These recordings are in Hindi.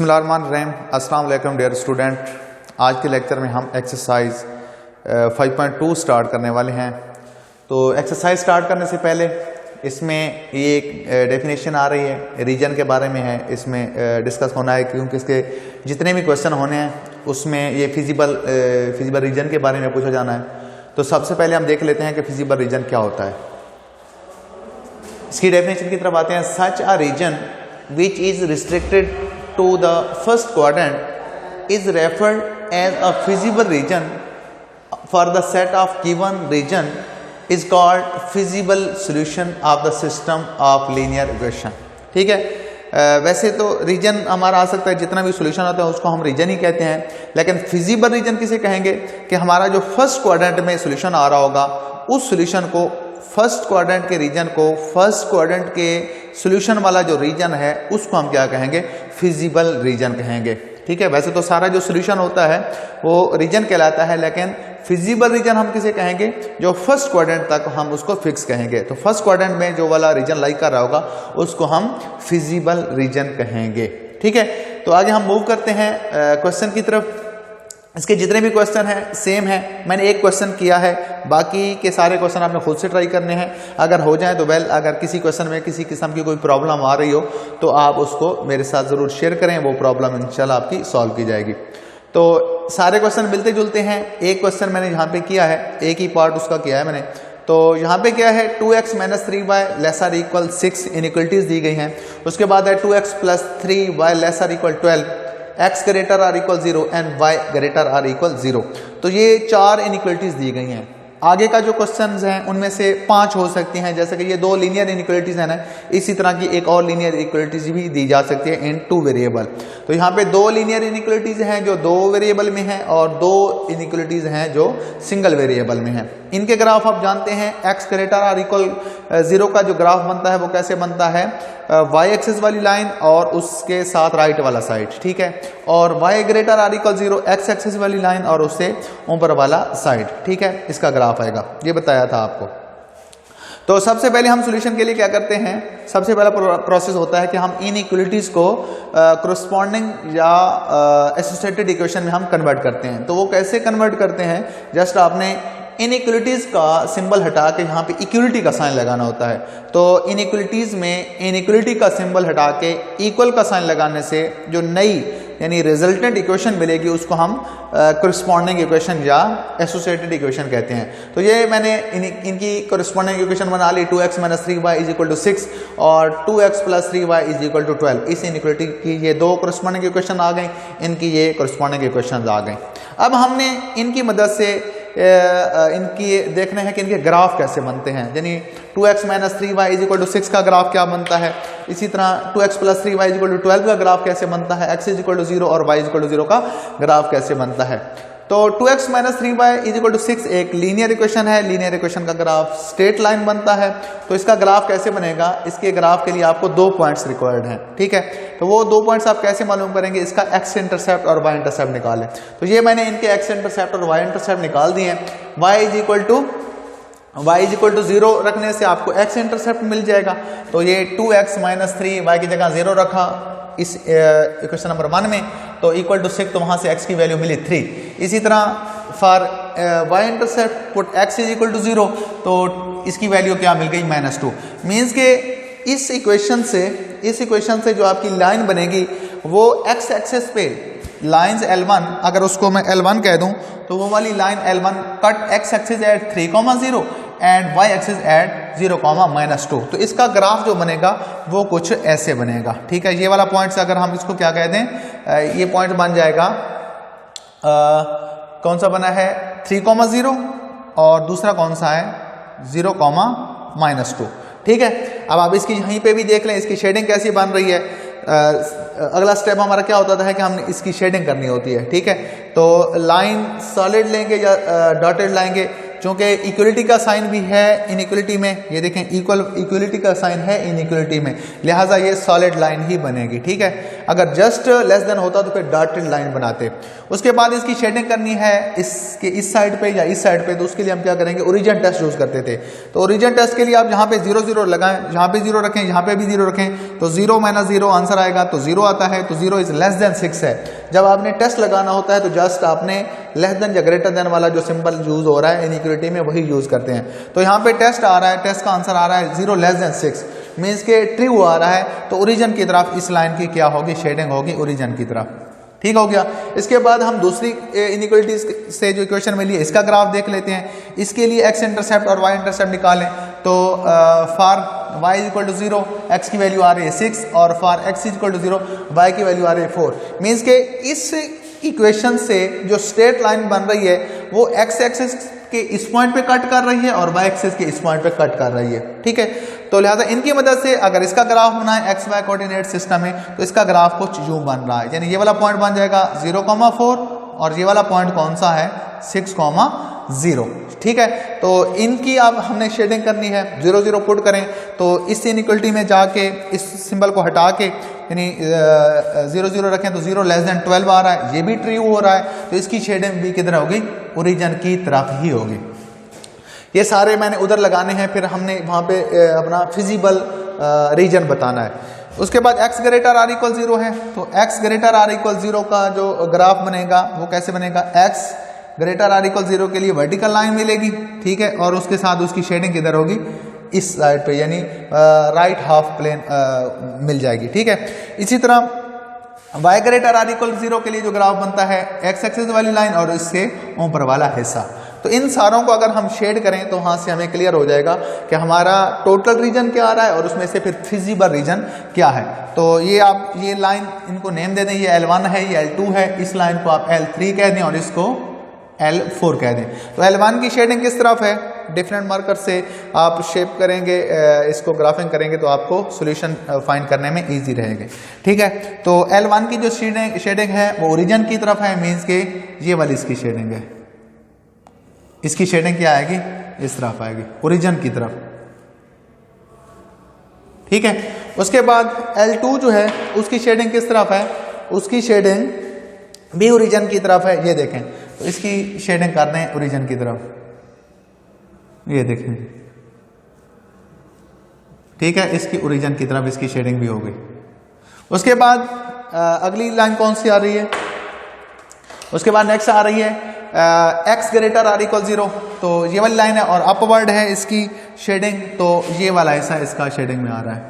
बिस्मिल्लाहिर्रहमानिर्रहीम। अस्सलाम वालेकुम डियर स्टूडेंट। आज के लेक्चर में हम एक्सरसाइज 5.2 स्टार्ट करने वाले हैं। तो एक्सरसाइज स्टार्ट करने से पहले इसमें ये एक डेफिनेशन आ रही है, रीजन के बारे में है, इसमें डिस्कस होना है क्योंकि इसके जितने भी क्वेश्चन होने हैं उसमें ये फिजिबल रीजन के बारे में पूछा जाना है। तो सबसे पहले हम देख लेते हैं कि फिजिबल रीजन क्या होता है। इसकी डेफिनेशन की तरफ आते हैं। Such a region which is restricted to the first quadrant is referred as a feasible region for the set of given region is called feasible solution of the system of linear equation। ठीक है, वैसे तो रीजन हमारा आ सकता है, जितना भी सोल्यूशन होता है उसको हम रीजन ही कहते हैं, लेकिन फिजिबल रीजन किसे कहेंगे कि हमारा जो फर्स्ट क्वाड्रेंट में सोल्यूशन आ रहा होगा उस सोल्यूशन को, फर्स्ट क्वाड्रेंट के रीजन को, फर्स्ट क्वाड्रेंट के सॉल्यूशन वाला जो रीजन है उसको हम क्या कहेंगे, फिजिबल रीजन कहेंगे। ठीक है, वैसे तो सारा जो सॉल्यूशन होता है वो रीजन कहलाता है, लेकिन फिजिबल रीजन हम किसे कहेंगे, जो फर्स्ट क्वाड्रेंट तक हम उसको फिक्स कहेंगे। तो फर्स्ट क्वाड्रेंट में जो वाला रीजन लाई कर रहा होगा उसको हम फिजिबल रीजन कहेंगे। ठीक है, तो आगे हम मूव करते हैं क्वेश्चन की तरफ। इसके जितने भी क्वेश्चन हैं सेम है, मैंने एक क्वेश्चन किया है, बाकी के सारे क्वेश्चन आपने खुद से ट्राई करने हैं। अगर हो जाए तो वेल, अगर किसी क्वेश्चन में किसी किस्म की कोई प्रॉब्लम आ रही हो तो आप उसको मेरे साथ ज़रूर शेयर करें, वो प्रॉब्लम इंशाल्लाह आपकी सॉल्व की जाएगी। तो सारे क्वेश्चन मिलते जुलते हैं। एक क्वेश्चन मैंने यहाँ पे किया है, एक ही पार्ट उसका किया है मैंने। तो यहाँ पे क्या है, 2x - 3y ≤ 6 इनइक्वलिटीज दी गई हैं। उसके बाद है 2x + 3y ≤ 12, x greater or equal 0 and y greater or equal 0। तो ये 4 इनइक्वलिटीज दी गई हैं। आगे का जो क्वेश्चंस हैं उनमें से 5 हो सकती हैं, जैसे कि ये 2 लीनियर इनइक्वलिटीज है ना, इसी तरह की एक और लीनियर इनइक्वलिटीज भी दी जा सकती है इन 2 वेरिएबल। तो यहाँ पे 2 लीनियर इनइक्वलिटीज हैं जो 2 वेरिएबल में हैं और 2 इनइक्वलिटीज हैं जो सिंगल वेरिएबल में हैं। इनके ग्राफ आप जानते हैं, x ग्रेटर आर इक्वल 0 का जो ग्राफ बनता है वो कैसे बनता है, y एक्सिस वाली लाइन और उसके साथ राइट वाला साइड। ठीक है, और y greater or equal 0 x axis वाली लाइन और उससे ऊपर वाला साइड। ठीक है, इसका ग्राफ आएगा, ये बताया था आपको। तो सबसे पहले हम सॉल्यूशन के लिए क्या करते हैं, सबसे पहला प्रोसेस होता है कि हम इनइक्वलिटीज को कोरस्पॉन्डिंग या एसोसिएटेड इक्वेशन में हम कन्वर्ट करते हैं। तो वो कैसे कन्वर्ट करते हैं, जस्ट आपने इनइक्वलिटीज का सिंबल हटा के यहाँ पे इक्वलिटी का साइन लगाना होता है। तो इनइक्वलिटीज में इनइक्वलिटी का सिंबल हटा के इक्वल का साइन लगाने से जो नई यानी रिजल्टेंट इक्वेशन मिलेगी उसको हम कोरस्पॉन्डिंग इक्वेशन या एसोसिएटेड इक्वेशन कहते हैं। तो ये मैंने इनकी कोरस्पॉन्डिंग इक्वेशन बना ली, 2x - 3y = 6 और 2x + 3y = 12। इस इनइक्वलिटी की ये 2 कोरस्पॉन्डिंग इक्वेशन आ गई, इनकी ये कोरस्पॉन्डिंग इक्वेशन आ गई। अब हमने इनकी मदद से इनकी देखना है कि इनके ग्राफ कैसे बनते हैं, यानी 2x - 3y = 6 का ग्राफ क्या बनता है, इसी तरह 2x + 3y = 12 का ग्राफ कैसे बनता है, x = 0 और y = 0 का ग्राफ कैसे बनता है। तो 2x - 3y = 6 एक लीनियर इक्वेशन है, लीनियर इक्वेशन का ग्राफ स्ट्रेट लाइन बनता है। तो इसका ग्राफ कैसे बनेगा, इसके ग्राफ के लिए आपको 2 पॉइंट्स रिक्वायर्ड हैं। ठीक है, तो वो 2 पॉइंट्स आप कैसे मालूम करेंगे, इसका x इंटरसेप्ट और y इंटरसेप्ट निकालें। तो ये मैंने इनके x इंटरसेप्ट और y इंटरसेप्ट निकाल दिए हैं। y = 0 रखने से आपको x इंटरसेप्ट मिल जाएगा। तो ये 2x - 3y की जगह 0 रखा इस इक्वेशन नंबर 1 में, तो इक्वल टू 6, तो वहां से x की वैल्यू मिली 3। इसी तरह for y intercept put x = 0, तो इसकी वैल्यू क्या मिल गई, -2। मीन्स के इस इक्वेशन से जो आपकी लाइन बनेगी वो x एक्सेस पे लाइंस L1, अगर उसको मैं L1 कह दूं तो वो वाली line L1 cut x axis at 3,0 and y axis at 0,-2। तो इसका ग्राफ जो बनेगा वो कुछ ऐसे बनेगा। ठीक है, ये वाला पॉइंट अगर हम इसको क्या कह दें, ये पॉइंट बन जाएगा कौन सा बना है, 3,0 और दूसरा कौन सा है, 0,-2। ठीक है, अब आप इसकी यहीं पे भी देख लें इसकी शेडिंग कैसी बन रही है। अगला स्टेप हमारा क्या होता है कि हमने इसकी शेडिंग करनी होती है। ठीक है, तो लाइन सॉलिड लेंगे या डॉटेड लाएंगे, चूंकि इक्वलिटी का साइन भी है इनइक्वलिटी में, ये देखें इक्वलिटी का साइन है इनइक्वलिटी में, लिहाजा ये सॉलिड लाइन ही बनेगी। ठीक है, अगर जस्ट लेस देन होता तो फिर डॉटेड लाइन बनाते। उसके बाद इसकी शेडिंग करनी है इसके इस साइड पे या इस साइड पे, तो उसके लिए हम क्या करेंगे, ओरिजिन टेस्ट यूज करते थे। तो ओरिजिन टेस्ट के लिए आप यहाँ पे 0 0 लगाएं, यहाँ पे 0 रखें, यहाँ पे भी 0 रखें, तो 0 - 0 आंसर आएगा, तो 0 आता है, तो 0 इज लेस देन 6 है। जब आपने टेस्ट लगाना होता है तो जस्ट आपने लेस देन या ग्रेटर देन वाला जो सिंबल यूज हो रहा है इनइक्वलिटी में वही यूज करते हैं। तो यहाँ पे टेस्ट आ रहा है, टेस्ट का आंसर आ रहा है 0 लेस देन 6, मीन्स के ट्रू आ रहा है, तो ओरिजिन की तरफ इस लाइन की क्या होगी, शेडिंग होगी ओरिजिन की तरफ। ठीक हो गया। इसके बाद हम दूसरी इनइक्वलिटीज से जो इक्वेशन मिली है इसका ग्राफ देख लेते हैं। इसके लिए एक्स इंटरसेप्ट और वाई इंटरसेप्ट निकालें, तो फॉर y = 0 x की वैल्यू आ रही है 6 और फॉर x = 0 y की वैल्यू आ रही है 4। मीन्स के इस इक्वेशन से जो स्ट्रेट लाइन बन रही है वो x एक्सिस के इस पॉइंट पे कट कर रही है और y एक्सिस के इस पॉइंट पे कट कर रही है। ठीक है, तो लिहाजा इनकी मदद से अगर इसका ग्राफ बनाए एक्स वाई कोऑर्डिनेट सिस्टम में, तो इसका ग्राफ कुछ यूं बन रहा है, यानी ये वाला पॉइंट बन जाएगा 0,4 और ये वाला पॉइंट कौन सा है 6,0। ठीक है, तो इनकी अब हमने शेडिंग करनी है, 0 0 पुट करें तो इस इनइक्वलिटी में जाके इस सिंबल को हटा के यानी 0 0 रखें तो 0 लेस देन 12 आ रहा है, ये भी ट्रू हो रहा है, तो इसकी शेडिंग भी किधर होगी, ओरिजिन की तरफ ही होगी। ये सारे मैंने उधर लगाने हैं, फिर हमने वहाँ पे अपना फिजिबल रीजन बताना है। उसके बाद x ग्रेटर आर इक्वल 0 है, तो x ग्रेटर आर इक्वल 0 का जो ग्राफ बनेगा वो कैसे बनेगा, x ग्रेटर आर इक्वल 0 के लिए वर्टिकल लाइन मिलेगी। ठीक है, और उसके साथ उसकी शेडिंग किधर होगी, इस साइड पे, यानी राइट हाफ प्लेन मिल जाएगी। ठीक है, इसी तरह y ग्रेटर आर इक्वल 0 के लिए जो ग्राफ बनता है x एक्सिस वाली लाइन और इससे ऊपर वाला हिस्सा, तो इन सारों को अगर हम शेड करें तो वहाँ से हमें क्लियर हो जाएगा कि हमारा टोटल रीजन क्या आ रहा है और उसमें से फिर फिजिबल रीजन क्या है। तो ये आप ये लाइन इनको नेम दे दें, ये L1 है, ये L2 है, इस लाइन को आप L3 कह दें और इसको L4 कह दें। तो L1 की शेडिंग किस तरफ है, डिफरेंट मार्कर से आप शेप करेंगे, इसको ग्राफिंग करेंगे तो आपको सॉल्यूशन फाइंड करने में इजी रहेगा। ठीक है, तो L1 की जो शेडिंग है वो ओरिजिन की तरफ है, मीन्स के ये वाली इसकी शेडिंग है, इसकी शेडिंग क्या आएगी, इस तरफ आएगी, ओरिजिन की तरफ। ठीक है, उसके बाद L2 जो है उसकी शेडिंग किस तरफ है, उसकी शेडिंग भी ओरिजिन की तरफ है। ये देखें, तो इसकी शेडिंग कर दें ओरिजिन की तरफ, ये देखें। ठीक है, इसकी ओरिजिन की तरफ इसकी शेडिंग भी हो गई। उसके बाद अगली लाइन कौन सी आ रही है, उसके बाद नेक्स्ट आ रही है x ग्रेटर आर इक्वल 0, तो ये वाली लाइन है और अपवर्ड है इसकी शेडिंग, तो ये वाला हिस्सा इसका शेडिंग में आ रहा है।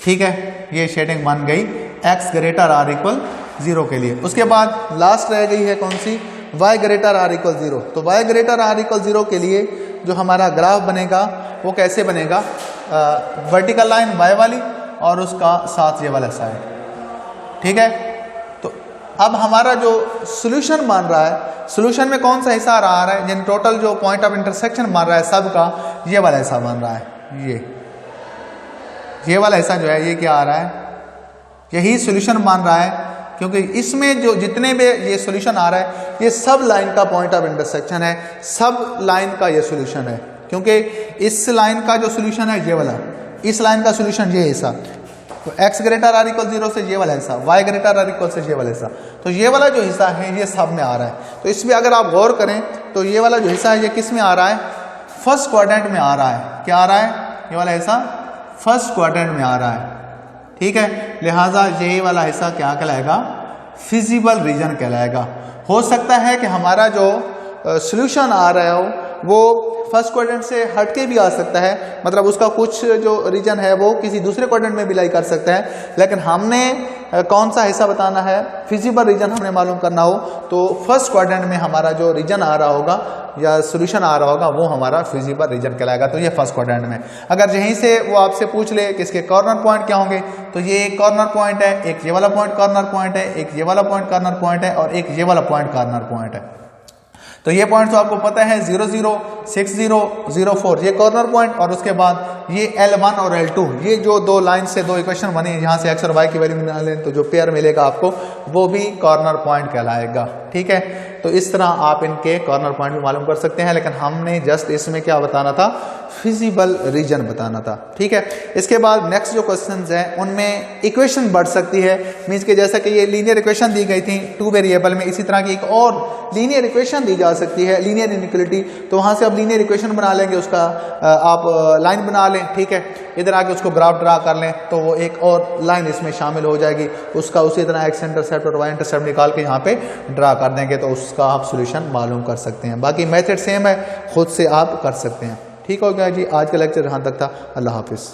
ठीक है, ये शेडिंग बन गई x ग्रेटर आर इक्वल 0 के लिए। उसके बाद लास्ट रह गई है कौन सी, y ग्रेटर आर इक्वल 0, तो y ग्रेटर आर इक्वल 0 के लिए जो हमारा ग्राफ बनेगा वो कैसे बनेगा, वर्टिकल लाइन y वाली और उसका साथ ये वाला साइड। ठीक है, तो अब हमारा जो सोल्यूशन मान रहा है, सोल्यूशन में कौन सा हिस्सा आ रहा है, यानी टोटल जो पॉइंट ऑफ इंटरसेक्शन मान रहा है सबका, ये वाला हिस्सा बन रहा है, ये वाला हिस्सा जो है ये क्या आ रहा है, यही सोल्यूशन मान रहा है, क्योंकि इसमें जो जितने भी ये सोल्यूशन आ रहा है ये सब लाइन का पॉइंट ऑफ इंटरसेक्शन है, सब लाइन का ये सोल्यूशन है, क्योंकि इस लाइन का जो सोल्यूशन है ये वाला, इस लाइन का सोल्यूशन ये हिस्सा, तो x ग्रेटर आर इक्वल 0 से ये वाला हिस्सा, y ग्रेटर आर इक्वल से ये वाला हिस्सा, तो ये वाला जो हिस्सा है ये सब में आ रहा है। तो इसमें अगर आप गौर करें तो ये वाला जो हिस्सा है ये किस में आ रहा है, फर्स्ट क्वाड्रेंट में आ रहा है। क्या आ रहा है, ये वाला हिस्सा फर्स्ट क्वाड्रेंट में आ रहा है। ठीक है, लिहाजा ये वाला हिस्सा क्या कहलाएगा, फिजिबल रीजन कहलाएगा। हो सकता है कि हमारा जो सॉल्यूशन आ रहा हो वो फर्स्ट क्वाड्रेंट से हटके भी आ सकता है, मतलब उसका कुछ जो रीजन है वो किसी दूसरे क्वाड्रेंट में भी लाई कर सकता है, लेकिन हमने कौन सा हिस्सा बताना है, फिजिबल रीजन हमने मालूम करना हो तो फर्स्ट क्वाड्रेंट में हमारा जो रीजन आ रहा होगा या सॉल्यूशन आ रहा होगा वो हमारा फिजिबल रीजन कहलाएगा। तो ये फर्स्ट क्वाड्रेंट में, अगर यहीं से वो आपसे पूछ ले कि इसके कॉर्नर पॉइंट क्या होंगे, तो ये एक कॉर्नर पॉइंट है, एक ये वाला पॉइंट कॉर्नर पॉइंट है, एक ये वाला पॉइंट कॉर्नर पॉइंट है और एक ये वाला पॉइंट कॉर्नर पॉइंट है। तो ये पॉइंट तो आपको पता है 0 0 6 0 0 4 ये कॉर्नर पॉइंट, और उसके बाद ये L1 और L2, ये जो दो लाइन से दो इक्वेशन बनी, यहाँ से x और y की वैल्यू निकालें तो जो पेयर मिलेगा आपको वो भी कॉर्नर पॉइंट कहलाएगा। ठीक है, तो इस तरह आप इनके कॉर्नर पॉइंट भी मालूम कर सकते हैं, लेकिन हमने जस्ट इसमें क्या बताना था, फिजिबल रीजन बताना था। ठीक है, इसके बाद नेक्स्ट जो क्वेश्चंस हैं उनमें इक्वेशन बढ़ सकती है, मींस के जैसा कि ये लीनियर इक्वेशन दी गई थी 2 वेरिएबल में, इसी तरह की एक और लीनियर इक्वेशन दी जा सकती है, लीनियर इनइक्वालिटी। तो वहां से आप लीनियर इक्वेशन बना लेंगे, उसका आप लाइन बना लें, ठीक है, इधर आके उसको ग्राफ ड्रा कर लें, तो वो एक और लाइन इसमें शामिल हो जाएगी, उसका उसी तरह एक्स इंटरसेप्ट और वाई इंटरसेप्ट निकाल के यहाँ पे ड्रा कर देंगे, तो उसका आप सोल्यूशन मालूम कर सकते हैं। बाकी मेथड सेम है, खुद से आप कर सकते हैं। ठीक हो गया जी, आज का लेक्चर यहाँ तक था। अल्लाह हाफिज़।